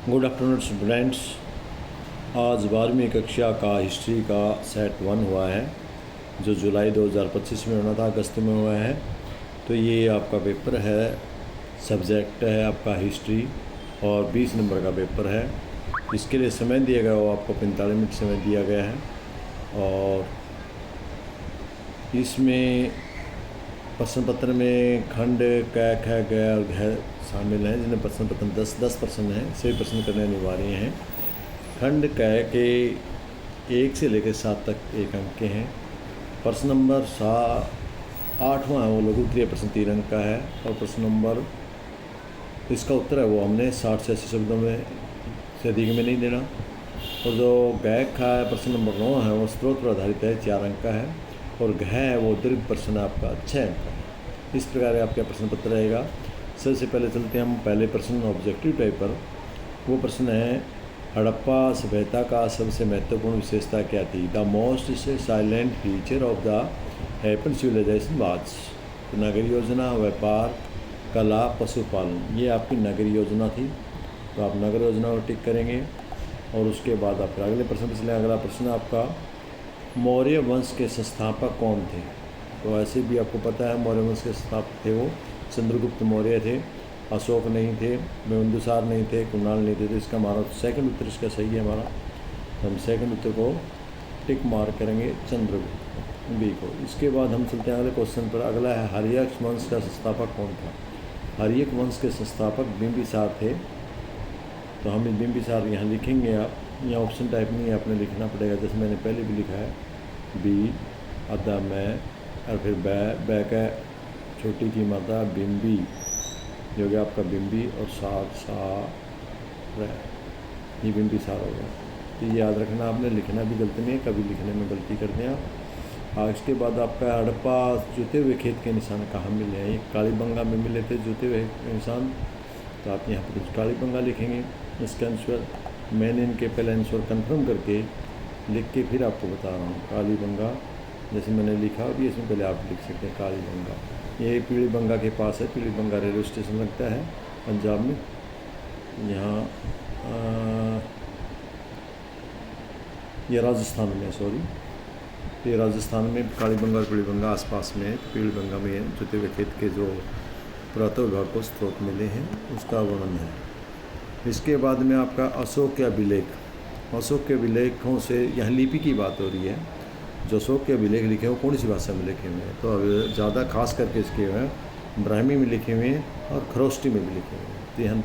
Good afternoon students. आज 12वीं कक्षा का हिस्ट्री का सेट 1 हुआ है जो जुलाई 2025 में होना था, अगस्त में हुआ है। तो ये आपका पेपर है, सब्जेक्ट है आपका हिस्ट्री और 20 नंबर का पेपर है। इसके लिए समय दिया गया वो आपको 45 मिनट समय दिया गया है और इसमें प्रश्न पत्र में खंड क ख ग और घ शामिल हैं, जिन्हें प्रश्न पत्र 10 प्रश्न हैं, सभी प्रश्न करने अनिवार्य हैं। खंड क के 1 से लेकर 7 तक 1 अंक के हैं। प्रश्न नंबर 8वां है वो लघु उत्तरीय प्रश्न 3 अंक का है और प्रश्न नंबर इसका उत्तर है वो हमने 60 से 80 शब्दों में से अधिक में नहीं देना। और जो गैक खा है प्रश्न नंबर 9 है वो स्रोत पर आधारित है, 4 अंक का है और घ है वो दीर्घ प्रश्न आपका 6 अंक का है। इस प्रकार आपका प्रश्न पत्र रहेगा। सबसे पहले चलते हैं हम पहले प्रश्न ऑब्जेक्टिव टाइप पर। वो प्रश्न है, हड़प्पा सभ्यता का सबसे महत्वपूर्ण विशेषता क्या थी? The most silent feature of the Harappan civilisation was. नगरीय योजना, व्यापार, कला, पशुपालन, ये आपकी नगरीय योजना थी। तो आप नगर योजना को टिक करेंगे और उसके बाद आप अगले प्रश्न पर चलें। अगला प्रश्न आपका, मौर्य वंश के संस्थापक कौन थे? तो ऐसे भी आपको पता है मौर्य वंश के संस्थापक थे वो चंद्रगुप्त मौर्य थे, अशोक नहीं थे, बिंदुसार नहीं थे, कुणाल नहीं थे। तो इसका हमारा सेकंड उत्तर इसका सही है हमारा। तो हम सेकंड उत्तर को टिक मार्क करेंगे, चंद्रगुप्त बी को। इसके बाद हम चलते हैं अगले क्वेश्चन पर। अगला है, हर्यक वंश का संस्थापक कौन था? हर्यक वंश के संस्थापक बिंबिसार थे। तो हम बिंबिसार यहाँ लिखेंगे। आप यहाँ ऑप्शन टाइप नहीं है, आपने लिखना पड़ेगा, जैसे मैंने पहले भी लिखा है, बी अदा मैं और फिर बै का छोटी की माता बिंबी जो कि आपका बिंबी और ये बिंबिसार हो गया। तो ये याद रखना, आपने लिखना भी गलती नहीं है, कभी लिखने में गलती करते हैं आप। इसके बाद आपका हड़प्पा जुते हुए खेत के निशान कहाँ मिले हैं? ये कालीबंगा में मिले थे जुते हुए निशान। तो आप यहाँ पर कालीबंगा लिखेंगे। इसका आंसर मैंने इनके पहले आंसर कंफर्म करके लिख के फिर आपको बता रहा हूँ। कालीबंगा जैसे मैंने लिखा अभी, इसमें पहले आप लिख सकते हैं कालीबंगा। ये पीलीबंगा के पास है, पीलीबंगा रेलवे स्टेशन लगता है पंजाब में। यहाँ ये राजस्थान में, सॉरी, ये राजस्थान में कालीबंगा और पीलीबंगा आसपास में है। पीलीबंगा में जुते हुए खेत के जो पुरातत्व विभाग को स्रोत मिले हैं उसका वर्णन है। इसके बाद में आपका अशोक के अभिलेख। अशोक के अभिलेखों से यहाँ लिपि की बात हो रही है। जो अशोक के अभिलेख लिखे हैं वो कौन सी भाषा में लिखे हुए हैं? तो अब ज़्यादा खास करके इसके हैं ब्राह्मी में लिखे हुए हैं और खरोष्टी में भी लिखे हुए हैं। तो यहाँ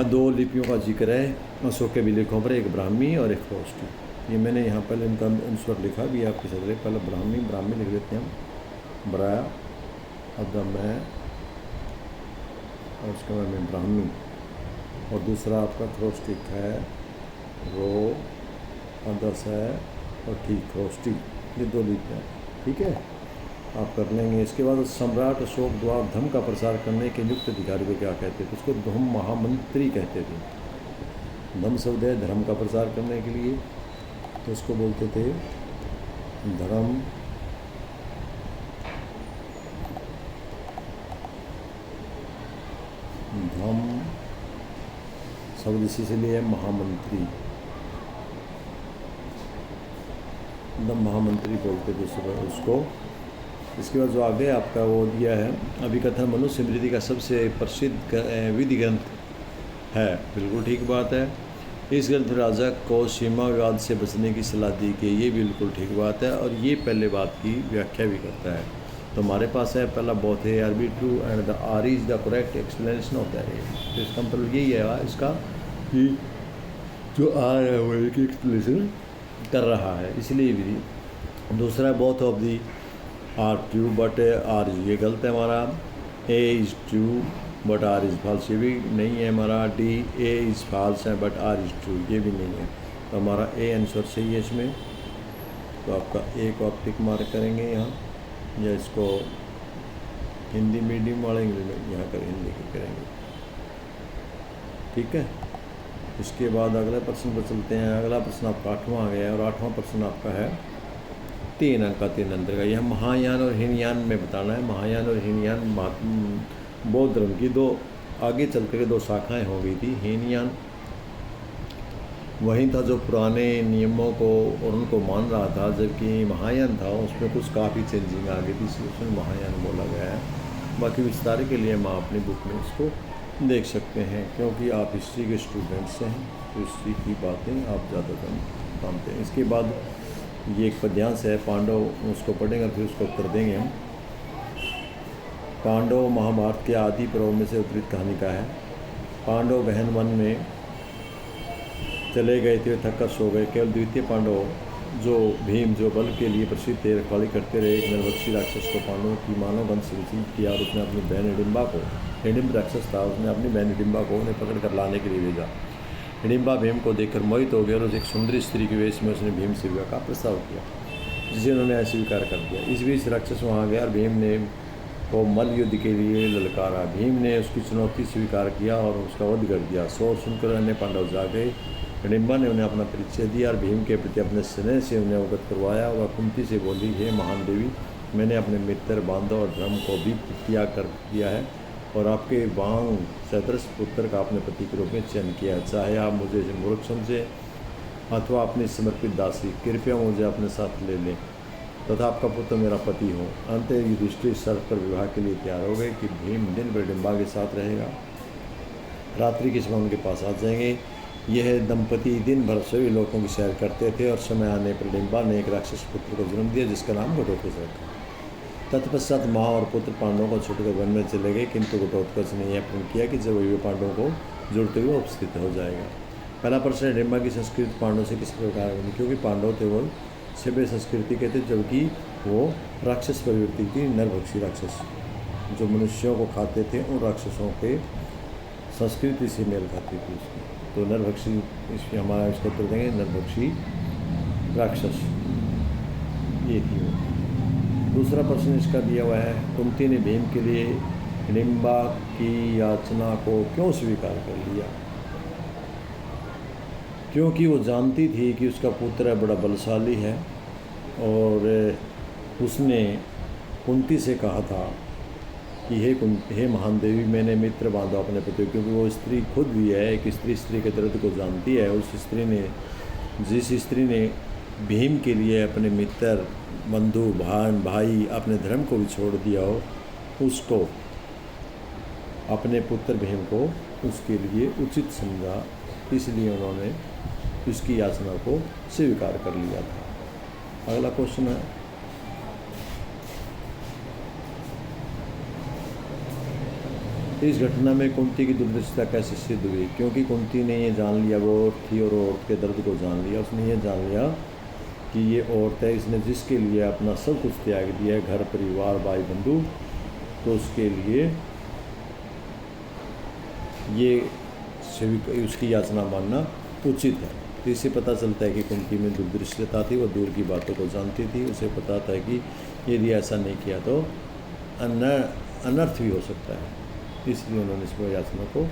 दो लिपियों का जिक्र है अशोक के अभिलेखों पर, एक ब्राह्मी और एक खरोष्टी। ये मैंने यहाँ पहले इनका आंसर लिखा भी आपके साथ। पहले ब्राह्मी लिख लेते हैं हम, ब्रा अदम है और उसके बाद में ब्राह्मी, और दूसरा आपका खरोष्टिक है, रो अदस है और ठीक खरोष्टी। ये 2 लिपियाँ, ठीक है, आप कर लेंगे। इसके बाद सम्राट अशोक द्वारा धर्म का प्रसार करने के नियुक्त अधिकारी को क्या कहते थे? उसको धर्म महामंत्री कहते थे। धम्म शब्द है धर्म का प्रसार करने के लिए, तो उसको बोलते थे धर्म शब्द इसी से लिए महामंत्री, दम महामंत्री बोलते थे उसको। इसके बाद जो आगे आपका वो दिया है, अभिकथन मनुष्य स्मृति का सबसे प्रसिद्ध विधि ग्रंथ है। बिल्कुल ठीक बात है। इस ग्रंथ राजा को सीमा विवाद से बचने की सलाह दी गई, ये बिल्कुल ठीक बात है और ये पहले बात की व्याख्या भी करता है। तो हमारे पास है पहला बोथ है R be true and the R is the correct explanation of the A. तो इसका मतलब यही है इसका कि जो आर है वो एक एक्सप्लेनेशन कर रहा है, इसलिए भी। दूसरा both of the R true but R is, ये गलत है हमारा। A is true but R is false, ये भी नहीं है हमारा। डी ए इज़ फॉल्स है बट आर इज़ ट्रू, ये भी नहीं है। तो हमारा ए आंसर सही है इसमें। तो आपका ए को आप टिक मार्क करेंगे यहाँ, या इसको हिंदी मीडियम वाले इंग्लिश यहाँ कर हिंदी की करेंगे, ठीक है। इसके बाद अगले प्रश्न पर चलते हैं। अगला प्रश्न आपका 8वां आ गया और 8वां प्रश्न आपका है 3 अंक का 3 अंतर का। यह महायान और हीनयान में बताना है। महायान और हीनयान बौद्ध धर्म की 2 आगे चल कर 2 शाखाएँ हो गई थी। हीनयान वहीं था जो पुराने नियमों को और उनको मान रहा था, जबकि महायान था उसमें कुछ काफ़ी चेंजिंग आ गई थी, इसलिए उसमें महायान बोला गया है। बाकी विस्तार के लिए मैं अपनी बुक में इसको देख सकते हैं, क्योंकि आप हिस्ट्री के स्टूडेंट्स हैं तो हिस्ट्री की बातें आप ज़्यादातर जानते हैं। इसके बाद ये एक पद्यांश है पांडव, उसको पढ़ेंगे फिर उसको उत्तर देंगे हम। पांडव महाभारत के आदि पर्व में से उत्तरित कहानी का है। पांडव गहन वन में चले गए थे, थक कर सो गए। केवल द्वितीय पांडव जो भीम, जो बल के लिए प्रसिद्ध थे, रखवाली करते रहे। एक नरभक्षी राक्षस को पांडवों की मानव वंश से रिसीव किया और उसने अपनी बहन हिडिंबा को, हिडिंब राक्षस था, उसने अपनी बहन हिडिंबा को उन्हें पकड़ कर लाने के लिए भेजा। हिडिंबा भीम को देखकर मोहित हो गया और एक सुंदरी स्त्री के वेश में उसने भीम से विवाह का प्रस्ताव किया, जिसे उन्होंने अस्वीकार कर दिया। इस बीच राक्षस वहाँ गया और भीम ने को मल्ल युद्ध के लिए ललकारा। भीम ने उसकी चुनौती स्वीकार किया और उसका वध कर दिया। शोर सुनकर अन्य पांडव जा गए। हिडिंबा ने उन्हें अपना परिचय दिया और भीम के प्रति अपने स्नेह से उन्हें अवगत करवाया। वह कुंती से बोली, हे महान देवी, मैंने अपने मित्र, बांधव और धर्म को भी त्याग कर दिया है और आपके वांग सदृश पुत्र का अपने पति के रूप में चयन किया है। चाहे आप मुझे मूर्ख समझे अथवा अपनी समर्पित दासी, कृपया मुझे अपने साथ ले लें तथा आपका पुत्र मेरा पति हो। अंत युधिष्ठिर शर्त पर विवाह के लिए तैयार हो गए कि भीम दिन भर हिडिंबा के साथ रहेगा, रात्रि के समय उनके पास आ जाएंगे। यह दंपति दिन भर सभी लोगों की सैर करते थे और समय आने पर हिडिंबा ने एक राक्षस पुत्र को जन्म दिया, जिसका नाम घटोत्कच रखा। तत्पश्चात माँ और पुत्र पांडवों को छोड़कर वन में चले गए, किंतु घटोत्कच ने यह प्रण किया कि जब वे पांडवों को जुड़ते हुए उपस्थित हो जाएगा। पहला प्रश्न, हिडिंबा की संस्कृति पांडवों से किस प्रकार बनी? क्योंकि पांडव थे वो सभ्य संस्कृति के थे, जबकि वो राक्षस प्रवृत्ति थी, नरभक्षी राक्षस जो मनुष्यों को खाते थे, उन राक्षसों के संस्कृति से मेल खाती थी उसकी। तो नरभक्षी, इसमें हमारा इसको उत्तर देंगे, नरभक्षी राक्षस ये थी वो। दूसरा प्रश्न इसका दिया हुआ है, कुंती ने भीम के लिए हिडिंबा की याचना को क्यों स्वीकार कर लिया? क्योंकि वो जानती थी कि उसका पुत्र बड़ा बलशाली है और उसने कुंती से कहा था कि हे महान देवी, मैंने मित्र बांधा अपने पति, क्योंकि वो स्त्री खुद भी है एक स्त्री के दर्द को जानती है। उस स्त्री ने, जिस स्त्री ने भीम के लिए अपने मित्र, बंधु, भाई, अपने धर्म को भी छोड़ दिया हो, उसको, अपने पुत्र भीम को उसके लिए उचित समझा, इसलिए उन्होंने उसकी याचना को स्वीकार कर लिया था। अगला क्वेश्चन है, इस घटना में कुंती की दूरदर्शिता कैसे सिद्ध हुई? क्योंकि कुंती ने ये जान लिया, वो औरत थी और औरत के दर्द को जान लिया। उसने ये जान लिया कि ये औरत है, इसने जिसके लिए अपना सब कुछ त्याग दिया है, घर, परिवार, भाई, बंधु, तो उसके लिए ये उसकी याचना मानना उचित है। तो इससे पता चलता है कि कुंती में दूरदर्शिता थी, वो दूर की बातों को जानती थी। उसे पता था कि यदि ऐसा नहीं किया तो अनर्थ भी हो सकता है, इसलिए उन्होंने इस याचना को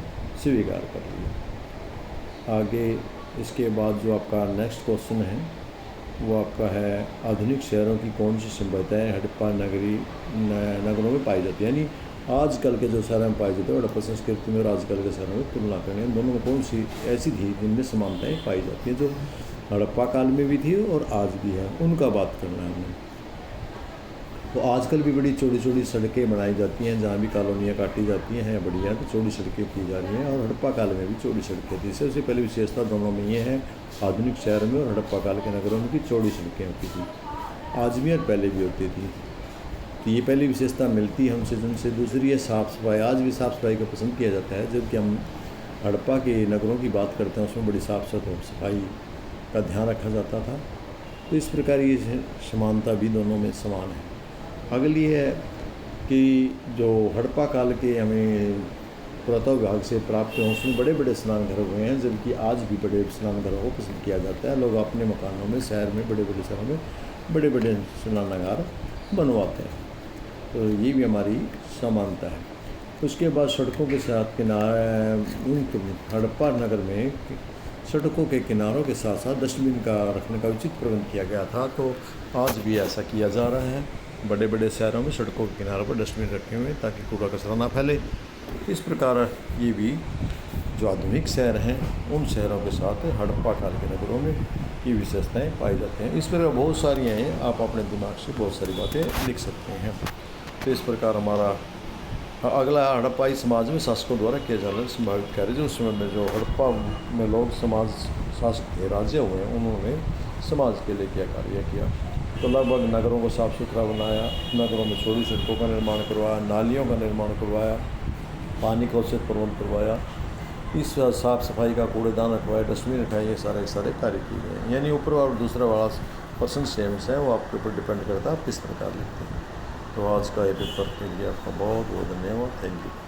स्वीकार कर लिया। आगे इसके बाद जो आपका नेक्स्ट क्वेश्चन है वो आपका है, आधुनिक शहरों की कौन सी सभ्यताएं हड़प्पा नगरों में पाई जाती है? यानी आजकल के जो शहरों में पाई जाती है हड़प्पा संस्कृति में और आजकल के शहरों में तुलना करें, दोनों में कौन सी ऐसी थी जिनमें समानताएं पाई जाती हैं, जो हड़प्पा काल में भी थी और आज भी है, उनका बात करना है हमें। तो आजकल भी बड़ी चौड़ी चौड़ी सड़कें बनाई जाती हैं, जहाँ भी कॉलोनियाँ काटी जाती हैं बढ़िया, तो चौड़ी सड़कें की जा रही हैं, और हड़प्पा काल में भी चौड़ी सड़कें थी। सबसे पहले विशेषता दोनों में ये है, आधुनिक शहर में और हड़प्पा काल के नगरों में की चौड़ी सड़कें होती थी, आज भी और पहले भी होती थी। तो ये पहली विशेषता मिलती है हमसे जिनसे। दूसरी है साफ़ सफाई, आज भी साफ़ सफाई को पसंद किया जाता है, जबकि हम हड़प्पा के नगरों की बात करते हैं उसमें बड़ी साफ़ सफाई का ध्यान रखा जाता था। तो इस प्रकार ये समानता भी दोनों में समान है। अगली है कि जो हड़प्पा काल के हमें पुरातत्व विभाग से प्राप्त हैं उसमें बड़े बड़े स्नान घर हुए हैं, जबकि आज भी बड़े स्नान घरों को पसंद किया जाता है। लोग अपने मकानों में, शहर में, बड़े बड़े शहरों में बड़े बड़े स्नानागार बनवाते हैं। तो ये भी हमारी समानता है। उसके बाद सड़कों के साथ किनारे, हड़प्पा नगर में सड़कों के किनारों के साथ साथ डस्टबिन का रखने का उचित प्रबंध किया गया था। तो आज भी ऐसा किया जा रहा है, बड़े बड़े शहरों में सड़कों के किनारों पर डस्टबिन रखे हुए हैं ताकि कूड़ा कचरा ना फैले इस प्रकार ये भी जो आधुनिक शहर हैं उन शहरों के साथ हड़प्पा काल के नगरों में ये विशेषताएं पाई जाती हैं। इस प्रकार बहुत सारी हैं, आप अपने दिमाग से बहुत सारी बातें लिख सकते हैं। तो इस प्रकार हमारा अगला हड़प्पाई समाज में शासकों द्वारा किया जा रहा है संभावित कार्य। जो उस समय में जो हड़प्पा में लोग समाज शासक थे, राजा हुए, उन्होंने समाज के लिए क्या कार्य किया। तो लगभग नगरों को साफ़ सुथरा बनाया, नगरों में चौड़ी सड़कों का निर्माण करवाया, नालियों का निर्माण करवाया, पानी का उचित प्रबंध करवाया, इस साफ़ सफाई का कूड़ेदान रखवाया, डस्टबिन रखाए, ये सारे कार्य किए गए। यानी ऊपर और दूसरा वाला पर्सन सेम है, वो आपके ऊपर डिपेंड करता है आप किस प्रकार लिखते हैं। तो आज का ये पेपर के लिए आपका बहुत बहुत धन्यवाद। Thank you.